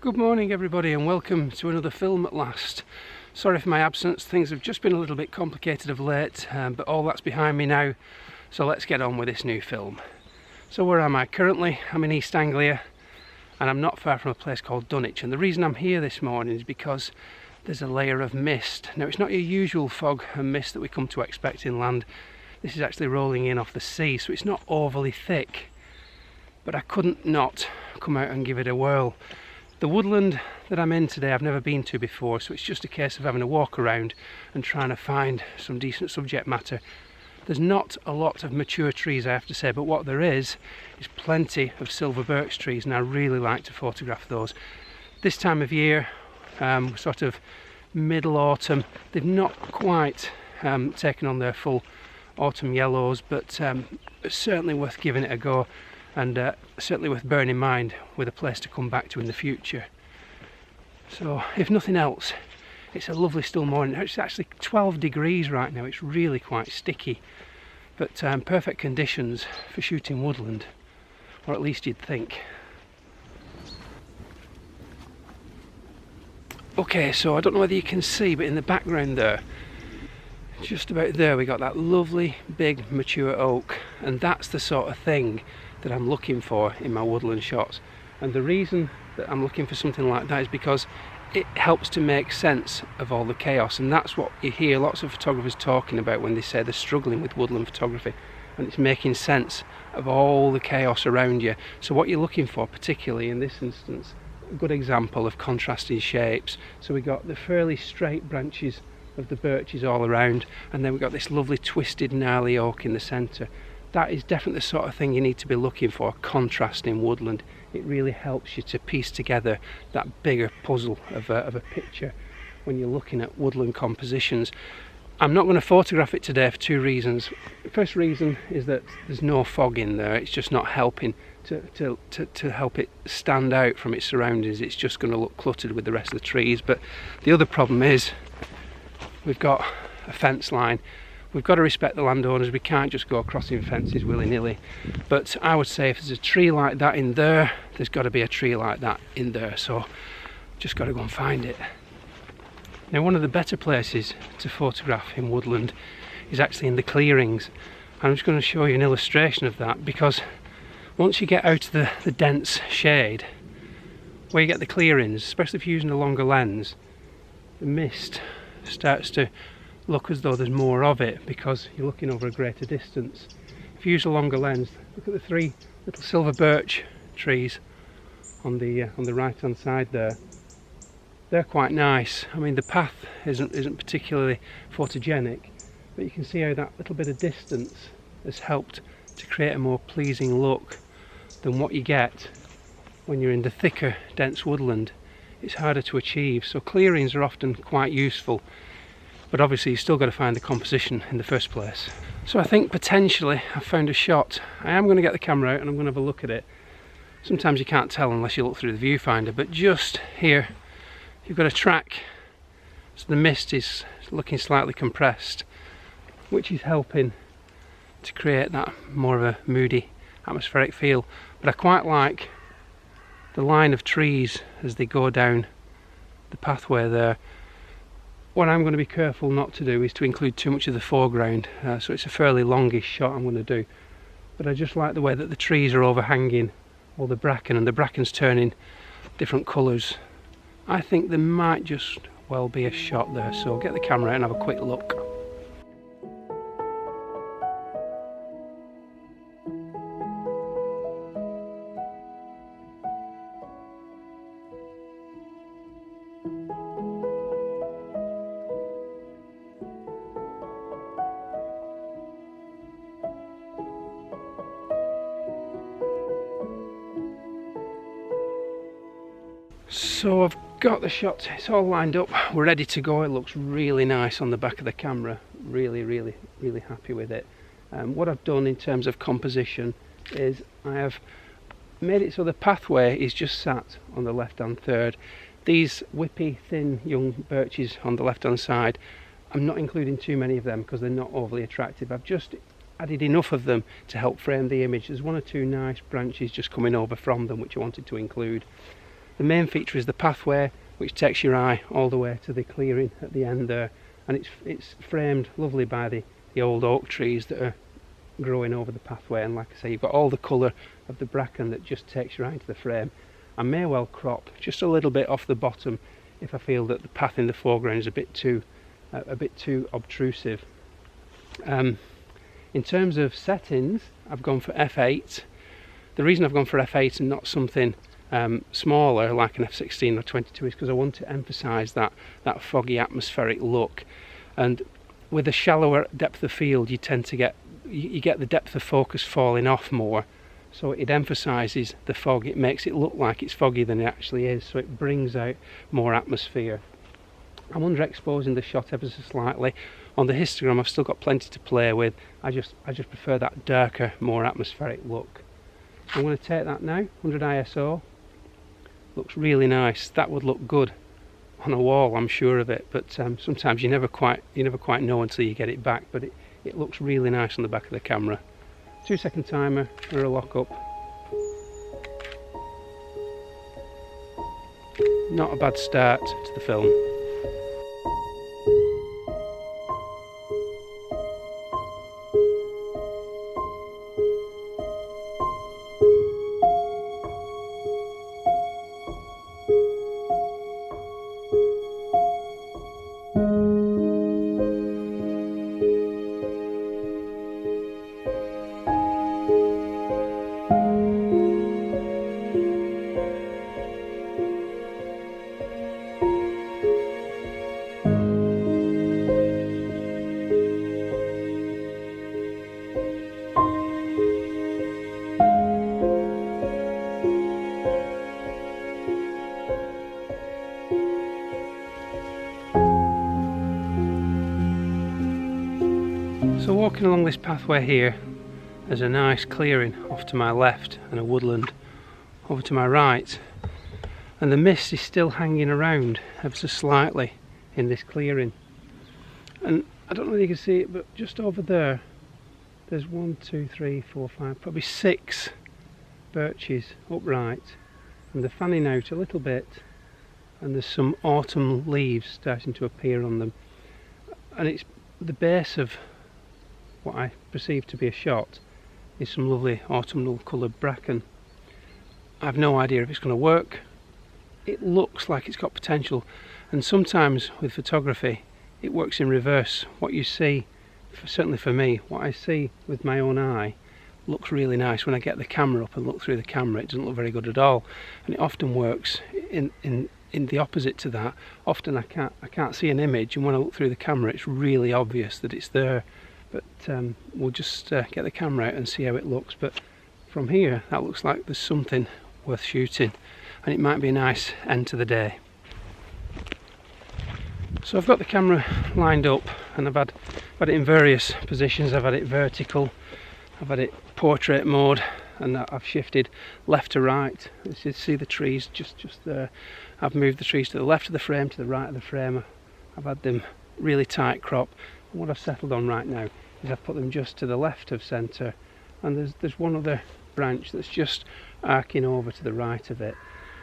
Good morning everybody and welcome to another film at last. Sorry for my absence, things have just been a little bit complicated of late, but all that's behind me now, so let's get on with this new film. So where am I? Currently I'm in East Anglia and I'm not far from a place called Dunwich, and the reason I'm here this morning is because there's a layer of mist. Now it's not your usual fog and mist that we come to expect inland. This is actually rolling in off the sea, so it's not overly thick, but I couldn't not come out and give it a whirl. The woodland that I'm in today I've never been to before, so it's just a case of having a walk around and trying to find some decent subject matter. There's not a lot of mature trees, I have to say, but what there is plenty of silver birch trees, and I really like to photograph those. This time of year, sort of middle autumn, they've not quite taken on their full autumn yellows, but it's certainly worth giving it a go. And certainly worth bearing in mind with a place to come back to in the future. So if nothing else, it's a lovely still morning. It's actually 12 degrees right now, it's really quite sticky, but perfect conditions for shooting woodland, or at least you'd think. Okay, so I don't know whether you can see, but in the background there, just about there, we got that lovely big mature oak, and that's the sort of thing that I'm looking for in my woodland shots. And the reason that I'm looking for something like that is because it helps to make sense of all the chaos, and that's what you hear lots of photographers talking about when they say they're struggling with woodland photography, and it's making sense of all the chaos around you. So what you're looking for, particularly in this instance, a good example of contrasting shapes. So we got the fairly straight branches of the birches all around, and then we've got this lovely twisted gnarly oak in the centre. That is definitely the sort of thing you need to be looking for, contrast in woodland. It really helps you to piece together that bigger puzzle of a picture when you're looking at woodland compositions. I'm not going to photograph it today for two reasons. The first reason is that there's no fog in there, it's just not helping to help it stand out from its surroundings. It's just going to look cluttered with the rest of the trees. But the other problem is we've got a fence line. We've got to respect the landowners, we can't just go crossing fences willy-nilly. But I would say if there's a tree like that in there, there's got to be a tree like that in there, so just got to go and find it. Now one of the better places to photograph in woodland is actually in the clearings. I'm just going to show you an illustration of that, because once you get out of the dense shade, where you get the clearings, especially if you're using a longer lens, the mist starts to look as though there's more of it because you're looking over a greater distance. If you use a longer lens, look at the three little silver birch trees on the right hand side there. They're quite nice. I mean, the path isn't particularly photogenic, but you can see how that little bit of distance has helped to create a more pleasing look than what you get when you're in the thicker dense woodland. It's harder to achieve, so clearings are often quite useful. But obviously you've still got to find the composition in the first place. So I think potentially I've found a shot. I am going to get the camera out and I'm going to have a look at it. Sometimes you can't tell unless you look through the viewfinder, but just here you've got a track, so the mist is looking slightly compressed, which is helping to create that more of a moody atmospheric feel. But I quite like the line of trees as they go down the pathway there. What I'm going to be careful not to do is to include too much of the foreground, so it's a fairly longish shot I'm going to do. But I just like the way that the trees are overhanging all the bracken, and the bracken's turning different colours. I think there might just well be a shot there, so I'll get the camera out and have a quick look. So I've got the shot, it's all lined up, we're ready to go. It looks really nice on the back of the camera, really happy with it. What I've done in terms of composition is I have made it so the pathway is just sat on the left hand third. These whippy thin young birches on the left hand side, I'm not including too many of them because they're not overly attractive. I've just added enough of them to help frame the image. There's one or two nice branches just coming over from them which I wanted to include. The main feature is the pathway, which takes your eye all the way to the clearing at the end there, and it's framed lovely by the old oak trees that are growing over the pathway. And like I say, you've got all the colour of the bracken that just takes you right into the frame. I may well crop just a little bit off the bottom if I feel that the path in the foreground is a bit too obtrusive. In terms of settings, I've gone for f8. The reason I've gone for f8 and not something smaller like an f16 or 22 is because I want to emphasise that foggy atmospheric look. And with a shallower depth of field, you tend to get the depth of focus falling off more, so it emphasises the fog. It makes it look like it's foggy than it actually is, so it brings out more atmosphere. I'm underexposing the shot ever so slightly. On the histogram I've still got plenty to play with. I just prefer that darker, more atmospheric look. I'm going to take that now, 100 ISO. Looks really nice. That would look good on a wall, I'm sure of it, but sometimes you never quite know until you get it back. But it looks really nice on the back of the camera. 2-second timer for a lock up. Not a bad start to the film. So walking along this pathway here, there's a nice clearing off to my left and a woodland over to my right, and the mist is still hanging around ever so slightly in this clearing. And I don't know if you can see it, but just over there there's 1, 2, 3, 4, 5, probably 6 birches upright, and they're fanning out a little bit, and there's some autumn leaves starting to appear on them, and it's the base of what I perceive to be a shot is some lovely autumnal coloured bracken. I've no idea if it's going to work. It looks like it's got potential, and sometimes with photography it works in reverse. What you see, certainly for me, what I see with my own eye looks really nice. When I get the camera up and look through the camera, it doesn't look very good at all, and it often works in the opposite to that. Often I can't see an image, and when I look through the camera it's really obvious that it's there. But we'll just get the camera out and see how it looks. But from here that looks like there's something worth shooting, and it might be a nice end to the day. So I've got the camera lined up, and I've had it in various positions. I've had it vertical, I've had it portrait mode, and I've shifted left to right. You see the trees just there. I've moved the trees to the left of the frame, to the right of the frame. I've had them really tight crop. And what I've settled on right now is I've put them just to the left of centre, and there's one other branch that's just arcing over to the right of it.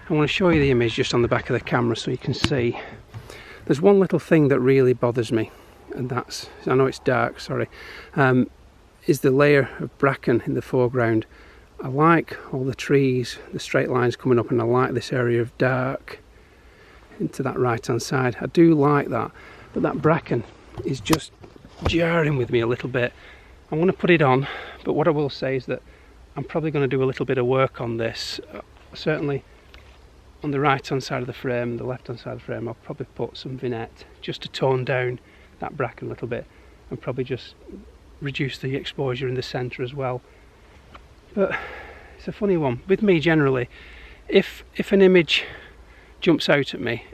I want to show you the image just on the back of the camera so you can see. There's one little thing that really bothers me, and that's, I know it's dark, sorry, is the layer of bracken in the foreground. I like all the trees, the straight lines coming up, and I like this area of dark into that right hand side. I do like that, but that bracken is just jarring with me a little bit. I want to put it on, but what I will say is that I'm probably going to do a little bit of work on this. Certainly on the right hand side of the frame, the left hand side of the frame, I'll probably put some vignette just to tone down that bracken a little bit, and probably just reduce the exposure in the centre as well. But it's a funny one with me generally. If an image jumps out at me,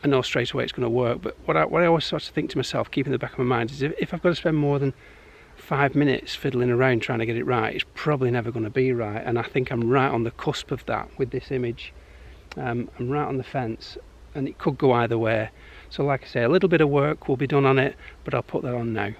I know straight away it's going to work. But what I always sort of think to myself, keeping in the back of my mind, is if I've got to spend more than 5 minutes fiddling around trying to get it right, it's probably never going to be right. And I think I'm right on the cusp of that with this image. I'm right on the fence, and it could go either way. So like I say, a little bit of work will be done on it, but I'll put that on now.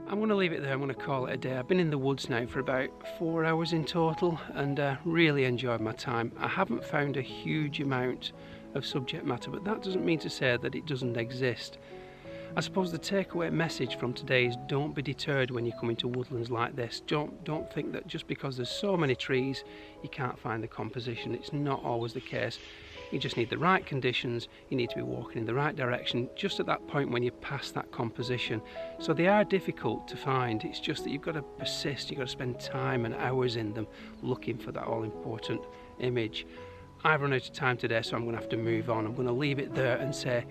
I'm going to leave it there. I'm going to call it a day. I've been in the woods now for about 4 hours in total and really enjoyed my time. I haven't found a huge amount of subject matter, but that doesn't mean to say that it doesn't exist. I suppose the takeaway message from today is don't be deterred when you come into woodlands like this. Don't think that just because there's so many trees you can't find the composition. It's not always the case. You just need the right conditions, you need to be walking in the right direction just at that point when you pass that composition. So they are difficult to find, it's just that you've got to persist, you've got to spend time and hours in them looking for that all important image. I've run out of time today, so I'm going to have to move on. I'm going to leave it there and say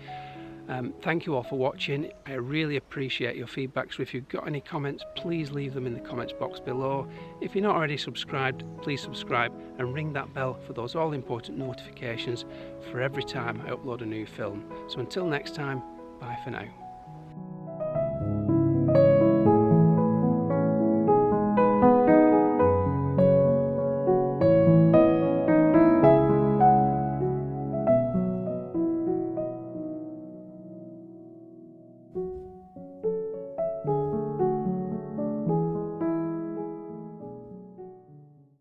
thank you all for watching. I really appreciate your feedback, so if you've got any comments, please leave them in the comments box below. If you're not already subscribed, please subscribe and ring that bell for those all important notifications for every time I upload a new film. So until next time, bye for now.